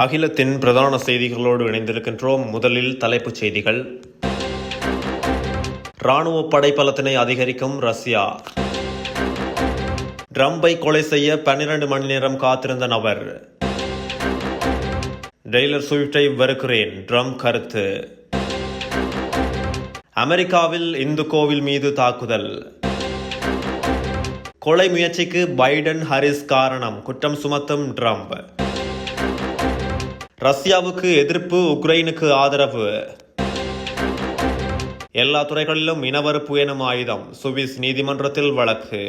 அகிலத்தின் பிரதான செய்திகளோடு இணைந்திருக்கின்றோம். முதலில் தலைப்புச் செய்திகள். இராணுவ படைபலத்தினை அதிகரிக்கும் ரஷ்யா. ட்ரம்பை கொலை செய்ய 12 மணி நேரம் காத்திருந்த நபர். டெய்லர் ஸ்விஃப்டை வெறுக்கிறேன், ட்ரம்ப் கருத்து. அமெரிக்காவில் இந்து கோவில் மீது தாக்குதல். கொலை முயற்சிக்கு பைடன் ஹாரிஸ் காரணம், குற்றம் சுமத்தும் ட்ரம்ப். ரஷ்யாவுக்கு எதிர்ப்பு, உக்ரைனுக்கு ஆதரவு. எல்லா துறைகளிலும் இனவறுப்பு எனும் ஆயுதம், சுவிஸ் நீதிமன்றத்தில் வழக்கு.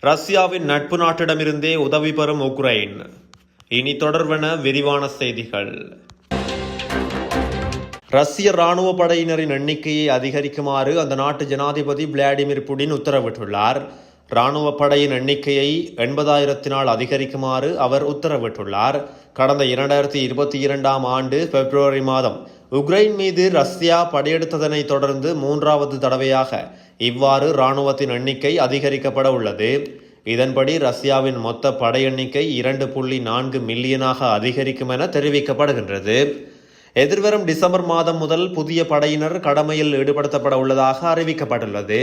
ரஷ்யாவின் நட்பு நாட்டிடமிருந்தே உதவி பெறும் உக்ரைன். இனி தொடர்வன விரிவான செய்திகள். ரஷ்ய இராணுவ படையினரின் எண்ணிக்கையை அதிகரிக்குமாறு அந்த நாட்டு ஜனாதிபதி விளாடிமிர் புடின் உத்தரவிட்டுள்ளார். இராணுவ படையின் எண்ணிக்கையை 80,000 அதிகரிக்குமாறு அவர் உத்தரவிட்டுள்ளார். கடந்த 2022 ஆண்டு பிப்ரவரி மாதம் உக்ரைன் மீது ரஷ்யா படையெடுத்ததனை தொடர்ந்து 3வது தடவையாக இவ்வாறு இராணுவத்தின் எண்ணிக்கை அதிகரிக்கப்பட உள்ளது. இதன்படி ரஷ்யாவின் மொத்த படை எண்ணிக்கை 2.4 மில்லியனாக அதிகரிக்கும் என தெரிவிக்கப்படுகின்றது. எதிர்வரும் டிசம்பர் மாதம் முதல் புதிய படையினர் கடமையில் ஈடுபடுத்தப்பட உள்ளதாக அறிவிக்கப்பட்டுள்ளது.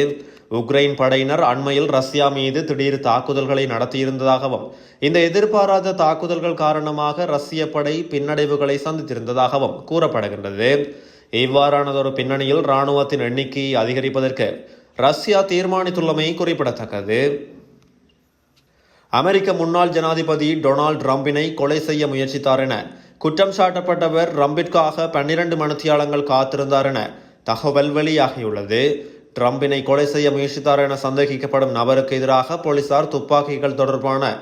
உக்ரைன் படையினர் அண்மையில் ரஷ்யா மீது திடீர் தாக்குதல்களை நடத்தியிருந்ததாகவும் இந்த எதிர்பாராத தாக்குதல்கள் காரணமாக ரஷ்ய படை பின்னடைவுகளை சந்தித்திருந்ததாகவும் கூறப்படுகின்றது. இவ்வாறானதொரு பின்னணியில் இராணுவத்தின் எண்ணிக்கையை அதிகரிப்பதற்கு ரஷ்யா தீர்மானித்துள்ளமை குறிப்பிடத்தக்கது. அமெரிக்க முன்னாள் ஜனாதிபதி டொனால்ட் ட்ரம்பினை கொலை செய்ய முயற்சித்தார் என குற்றம் சாட்டப்பட்டவர் ட்ரம்பிற்காக 12 மணித்தியாலங்கள் காத்திருந்தார் என தகவல் வெளியாகியுள்ளது. ட்ரம்பினை கொலை செய்ய முயற்சித்தார் என சந்தேகிக்கப்படும் நபருக்கு எதிராக போலீசார் துப்பாக்கிகள் தொடர்பான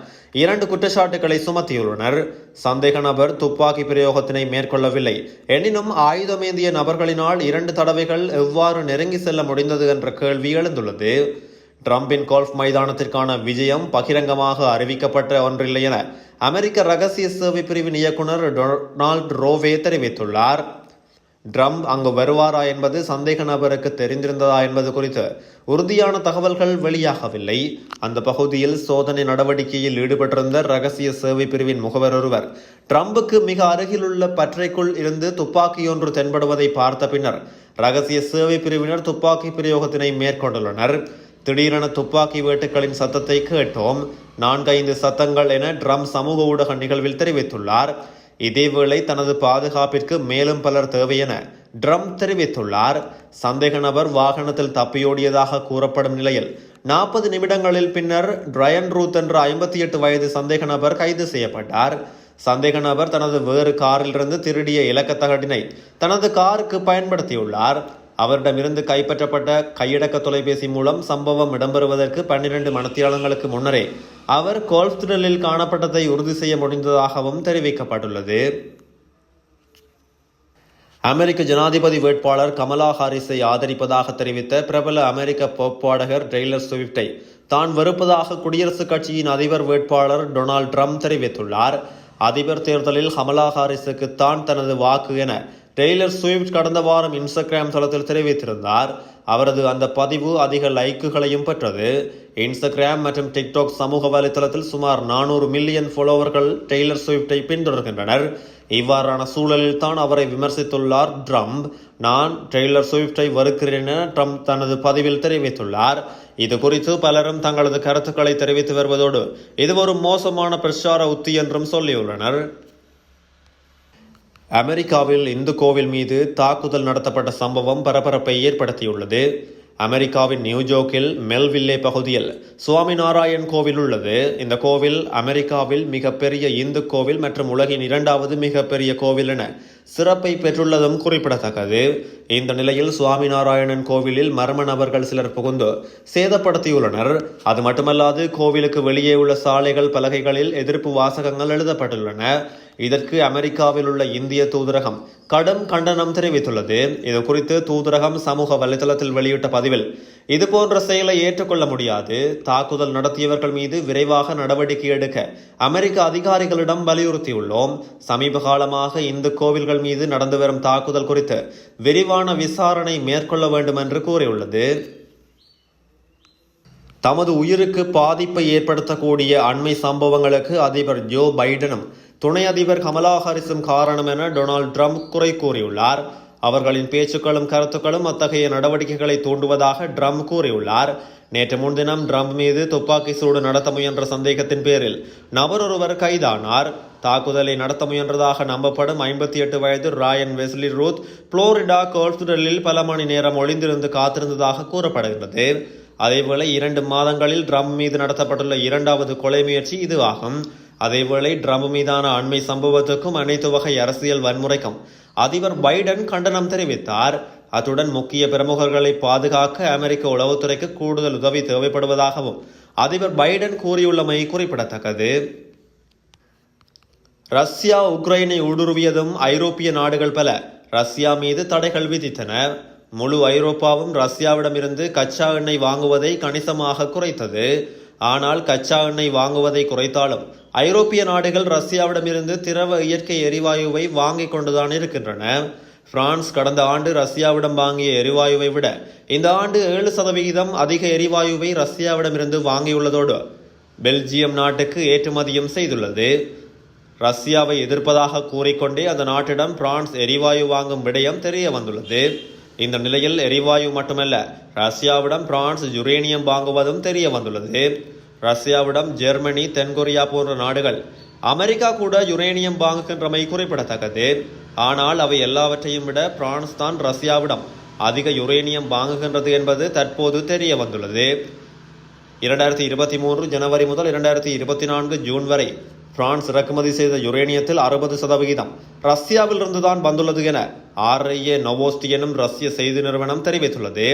2 குற்றச்சாட்டுகளை சுமத்தியுள்ளனர். சந்தேக நபர் துப்பாக்கி பிரயோகத்தினை மேற்கொள்ளவில்லை. எனினும் ஆயுதமேந்திய நபர்களினால் 2 தடவைகள் எவ்வாறு நெருங்கி செல்ல முடிந்தது என்ற கேள்வி எழுந்துள்ளது. ட்ரம்பின் கோல்ஃப் மைதானத்திற்கான விஜயம் பகிரங்கமாக அறிவிக்கப்பட்ட ஒன்றில்லை என அமெரிக்க ரகசிய சேவை பிரிவின் இயக்குனர் டொனால்ட் ரோவே தெரிவித்துள்ளார். ட்ரம்ப் அங்கு வருவாரா என்பது சந்தேக நபருக்கு தெரிந்திருந்ததா என்பது குறித்து உறுதியான தகவல்கள் வெளியாகவில்லை. அந்த பகுதியில் சோதனை நடவடிக்கையில் ஈடுபட்டிருந்த ரகசிய சேவை பிரிவின் முகவர் ஒருவர் ட்ரம்புக்கு மிக அருகிலுள்ள பற்றைக்குள் இருந்து துப்பாக்கி ஒன்று தென்படுவதை பார்த்த பின்னர் ரகசிய சேவை பிரிவினர் துப்பாக்கி பிரயோகத்தினை மேற்கொண்டுள்ளனர். திடீரென துப்பாக்கி வேட்டுகளின் சத்தத்தை கேட்டோம், 4-5 சத்தங்கள் என ட்ரம்ப் சமூக ஊடக நிகழ்வில் தெரிவித்துள்ளார். இதேவேளை தனது பாதுகாப்பிற்கு மேலும் பலர் தேவை என ட்ரம்ப் தெரிவித்துள்ளார். சந்தேக நபர் வாகனத்தில் தப்பியோடியதாக கூறப்படும் நிலையில் 40 நிமிடங்களில் பின்னர் ட்ரயன் ரூத் என்ற 58 வயது சந்தேக நபர் கைது செய்யப்பட்டார். சந்தேக நபர் தனது வேறு காரிலிருந்து திருடிய இலக்கத்தகட்டினை தனது காருக்கு பயன்படுத்தியுள்ளார். அவரிடமிருந்து கைப்பற்றப்பட்ட கையடக்க தொலைபேசி மூலம் சம்பவம் இடம்பெறுவதற்கு 12 மணித்தியாலங்களுக்கு முன்னரே அவர் கோல்ஃப் திடலில் காணப்பட்டதை உறுதி செய்ய முடிந்ததாகவும் தெரிவிக்கப்பட்டுள்ளது. அமெரிக்க ஜனாதிபதி வேட்பாளர் கமலா ஹாரிஸை ஆதரிப்பதாக தெரிவித்த பிரபல அமெரிக்க பாப் பாடகர் டெய்லர் ஸ்விஃப்டை தான் வெறுப்பதாக குடியரசுக் கட்சியின் அதிபர் வேட்பாளர் டொனால்ட் ட்ரம்ப் தெரிவித்துள்ளார். அதிபர் தேர்தலில் கமலா ஹாரிஸுக்கு தான் தனது வாக்கு என டெய்லர் ஸ்விஃப்ட் கடந்த வாரம் இன்ஸ்டாகிராம் தளத்தில் தெரிவித்திருந்தார். அவரது அந்த பதிவு அதிக லைக்குகளையும் பெற்றது. இன்ஸ்டாகிராம் மற்றும் டிக்டாக் சமூக வலைதளத்தில் சுமார் 400 மில்லியன் ஃபாலோவர்கள் டெய்லர் ஸ்விஃப்டை பின்தொடர்கின்றனர். இவ்வாறான சூழலில் தான் அவரை விமர்சித்துள்ளார் ட்ரம்ப். நான் டெய்லர் ஸ்விஃப்டை வெறுக்கிறேன் என ட்ரம்ப் தனது பதிவில் தெரிவித்துள்ளார். இது குறித்து பலரும் தங்களது கருத்துக்களை தெரிவித்து வருவதோடு இது ஒரு மோசமான பிரச்சார உத்தி என்றும் சொல்லியுள்ளனர். அமெரிக்காவில் இந்து கோவில் மீது தாக்குதல் நடத்தப்பட்ட சம்பவம் பரபரப்பை ஏற்படுத்தியுள்ளது. அமெரிக்காவின் நியூஜோர்க்கில் மெல்வில்லே பகுதியில் சுவாமிநாராயண் கோவில் உள்ளது. இந்த கோவில் அமெரிக்காவில் மிகப்பெரிய இந்து கோவில் மற்றும் உலகின் 2வது மிகப்பெரிய கோவில் என சிறப்பை பெற்றுள்ளதும் குறிப்பிடத்தக்கது. இந்த நிலையில் சுவாமிநாராயணன் கோவிலில் மர்ம நபர்கள் சிலர் புகுந்து சேதப்படுத்தியுள்ளனர். அது மட்டுமல்லாது கோவிலுக்கு வெளியே உள்ள சாலைகள் பலகைகளில் எதிர்ப்பு வாசகங்கள் எழுதப்பட்டுள்ளன. இதற்கு அமெரிக்காவில் உள்ள இந்திய தூதரகம் கடும் கண்டனம் தெரிவித்துள்ளது. இது குறித்து தூதரகம் சமூக வலைதளத்தில் வெளியிட்ட பதிவில் இதுபோன்ற செயலை ஏற்றுக்கொள்ள முடியாது, தாக்குதல் நடத்தியவர்கள் மீது விரைவாக நடவடிக்கை எடுக்க அமெரிக்க அதிகாரிகளிடம் வலியுறுத்தியுள்ளோம். சமீப காலமாக இந்து கோவில்கள் மீது நடந்து வரும் தாக்குதல் குறித்து விரிவான விசாரணை மேற்கொள்ள வேண்டும் என்று கூறியுள்ளது. தமது உயிருக்கு பாதிப்பை ஏற்படுத்தக்கூடிய அண்மை சம்பவங்களுக்கு அதிபர் ஜோ பைடனும் துணை அதிபர் கமலா ஹாரிஸும் காரணம் என டொனால்ட் ட்ரம்ப் குறை கூறியுள்ளார். அவர்களின் பேச்சுக்களும் கருத்துக்களும் அத்தகைய நடவடிக்கைகளை தூண்டுவதாக ட்ரம்ப் கூறியுள்ளார். நேற்று முன்தினம் ட்ரம்ப் மீது துப்பாக்கி சூடு நடத்த முயன்ற சந்தேகத்தின் பேரில் நபர் ஒருவர் கைதானார். தாக்குதலை நடத்த முயன்றதாக நம்பப்படும் 58 வயது ராயன் வெஸ்லி ரூத் புளோரிடா கோல்ஃப்டலில் பல மணி நேரம் ஒளிந்திருந்து காத்திருந்ததாக கூறப்படுகிறது. அதேவேளை 2 மாதங்களில் ட்ரம்ப் மீது நடத்தப்பட்டுள்ள 2வது கொலை முயற்சி இதுவாகும். அதேவேளை ட்ரம்ப் மீதான அண்மை சம்பவத்துக்கும் அனைத்து வகை அரசியல் வன்முறைக்கும் அதிபர் பைடன் கண்டனம் தெரிவித்தார். அத்துடன் முக்கிய பிரமுகர்களை பாதுகாக்க அமெரிக்க உளவுத்துறைக்கு கூடுதல் உதவி தேவைப்படுவதாகவும் அதிபர் பைடன் கூறியுள்ளமை குறிப்பிடத்தக்கது. ரஷ்யா உக்ரைனை ஊடுருவியதும் ஐரோப்பிய நாடுகள் பல ரஷ்யா மீது தடைகள் விதித்தன. முழு ஐரோப்பாவும் ரஷ்யாவிடமிருந்து கச்சா எண்ணெய் வாங்குவதை கணிசமாக குறைத்தது. ஆனால் கச்சா எண்ணெய் வாங்குவதை குறைத்தாலும் ஐரோப்பிய நாடுகள் ரஷ்யாவிடமிருந்து திரவ இயற்கை எரிவாயுவை வாங்கிக் கொண்டுதான் இருக்கின்றன. பிரான்ஸ் கடந்த ஆண்டு ரஷ்யாவிடம் வாங்கிய எரிவாயுவை விட இந்த ஆண்டு 7% அதிக எரிவாயுவை ரஷ்யாவிடமிருந்து வாங்கியுள்ளதோடு பெல்ஜியம் நாட்டுக்கு ஏற்றுமதியும் செய்துள்ளது. ரஷ்யாவை எதிர்ப்பதாக கூறிக்கொண்டே அந்த நாட்டிடம் பிரான்ஸ் எரிவாயு வாங்கும் விடயம் தெரிய வந்துள்ளது. இந்த நிலையில் எரிவாயு மட்டுமல்ல, ரஷ்யாவிடம் பிரான்ஸ் யுரேனியம் வாங்குவதும் தெரிய வந்துள்ளது. ரஷ்யாவிடம் ஜெர்மனி, தென்கொரியா போன்ற நாடுகள் அமெரிக்கா கூட யுரேனியம் வாங்குகின்றமை குறிப்பிடத்தக்கது. ஆனால் அவை எல்லாவற்றையும் விட பிரான்ஸ் தான் ரஷ்யாவிடம் அதிக யுரேனியம் வாங்குகின்றது என்பது தற்போது தெரிய வந்துள்ளது. 2023 ஜனவரி முதல் 2024 ஜூன் வரை பிரான்ஸ் இறக்குமதி செய்த யுரேனியத்தில் 60% ரஷ்யாவில் இருந்துதான் வந்துள்ளது என RIA நோவோஸ்டி எனும் ரஷ்ய செய்தி நிறுவனம் தெரிவித்துள்ளது.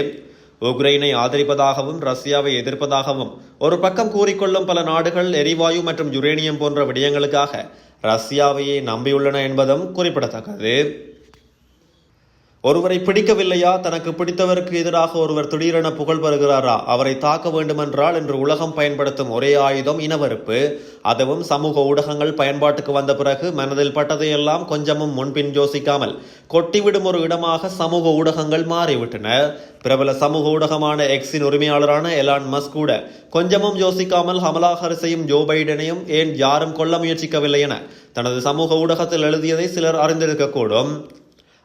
உக்ரைனை ஆதரிப்பதாகவும் ரஷ்யாவை எதிர்ப்பதாகவும் ஒரு பக்கம் கூறிக்கொள்ளும் பல நாடுகள் எரிவாயு மற்றும் யுரேனியம் போன்ற விடயங்களுக்காக ரஷ்யாவையே நம்பியுள்ளன என்பதும் குறிப்பிடத்தக்கது. ஒருவரை பிடிக்கவில்லையா, தனக்கு பிடித்தவருக்கு எதிராக ஒருவர் திடீரென புகழ் பெறுகிறாரா, அவரை தாக்க வேண்டுமென்றால் என்று உலகம் பயன்படுத்தும் ஒரே ஆயுதம் இனவெறுப்பு. அதுவும் சமூக ஊடகங்கள் பயன்பாட்டுக்கு வந்த பிறகு மனதில் பட்டதையெல்லாம் கொஞ்சமும் முன்பின் யோசிக்காமல் கொட்டிவிடும் ஒரு இடமாக சமூக ஊடகங்கள் மாறிவிட்டன. பிரபல சமூக ஊடகமான எக்ஸின் உரிமையாளரான எலான் மஸ்க் கூட கொஞ்சமும் யோசிக்காமல் கமலா ஹாரிஸையும் ஜோ பைடனையும் ஏன் யாரும் கொல்ல முயற்சிக்கவில்லை என தனது சமூக ஊடகத்தில் எழுதியதை சிலர் அறிந்திருக்கக்கூடும்.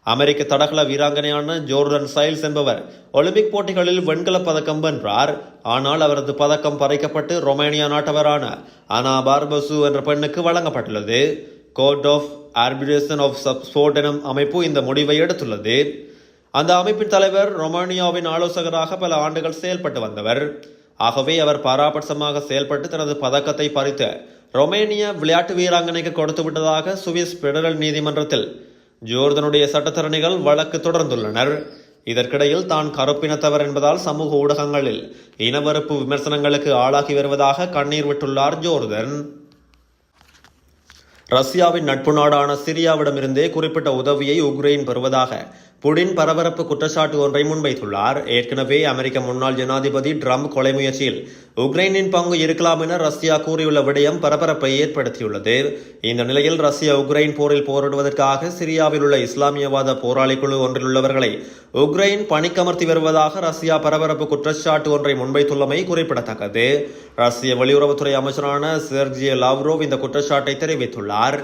அமெரிக்க தடகள வீராங்கனையான ஜோர்டன் சைல்ஸ் என்பவர் ஒலிம்பிக் போட்டிகளில் வெண்கலப் பதக்கம் வென்றார். ஆனால் அவரது பதக்கம் பறிக்கப்பட்டு ரொமேனியா நாட்டவரான அனா பார்பசு என்ற பெண்ணுக்கு வழங்கப்பட்டுள்ளது. Court of arbitration of sport எனும் அமைப்பு இந்த முடிவை எடுத்துள்ளது. அந்த அமைப்பின் தலைவர் ரொமேனியாவின் ஆலோசகராக பல ஆண்டுகள் செயல்பட்டு வந்தவர். ஆகவே அவர் பாராபட்சமாக செயல்பட்டு தனது பதக்கத்தை பறித்து ரொமேனிய விளையாட்டு வீராங்கனைக்கு கொடுத்து விட்டதாக சுவிஸ் பெடரல் நீதிமன்றத்தில் ஜோர்தனுடைய சட்டத்தரணிகள் வழக்கு தொடர்ந்துள்ளனர். இதற்கிடையில் தான் கருப்பினத்தவர் என்பதால் சமூக ஊடகங்களில் இனவெறுப்பு விமர்சனங்களுக்கு ஆளாகி வருவதாக கண்ணீர் விட்டுள்ளார் ஜோர்தன். ரஷ்யாவின் நட்பு நாடான சிரியாவிடமிருந்தே குறிப்பிட்ட உதவியை உக்ரைன் பெறுவதாக புடின் பரபரப்பு குற்றச்சாட்டு ஒன்றை முன்வைத்துள்ளார். ஏற்கனவே அமெரிக்க முன்னாள் ஜனாதிபதி ட்ரம்ப் கொலை முயற்சியில் உக்ரைனின் பங்கு இருக்கலாம் என ரஷ்யா கூறியுள்ள விடயம் பரபரப்பை ஏற்படுத்தியுள்ளது. இந்த நிலையில் ரஷ்யா உக்ரைன் போரில் போரிடுவதற்காக சிரியாவில் உள்ள இஸ்லாமியவாத போராளி குழு ஒன்றில் உள்ளவர்களை உக்ரைன் பணிக்கமர்த்தி வருவதாக ரஷ்யா பரபரப்பு குற்றச்சாட்டு ஒன்றை முன்வைத்துள்ளமை குறிப்பிடத்தக்கது. ரஷ்ய வெளியுறவுத்துறை அமைச்சரான செர்ஜி லாவ்ரோவ் இந்த குற்றச்சாட்டை தெரிவித்துள்ளார்.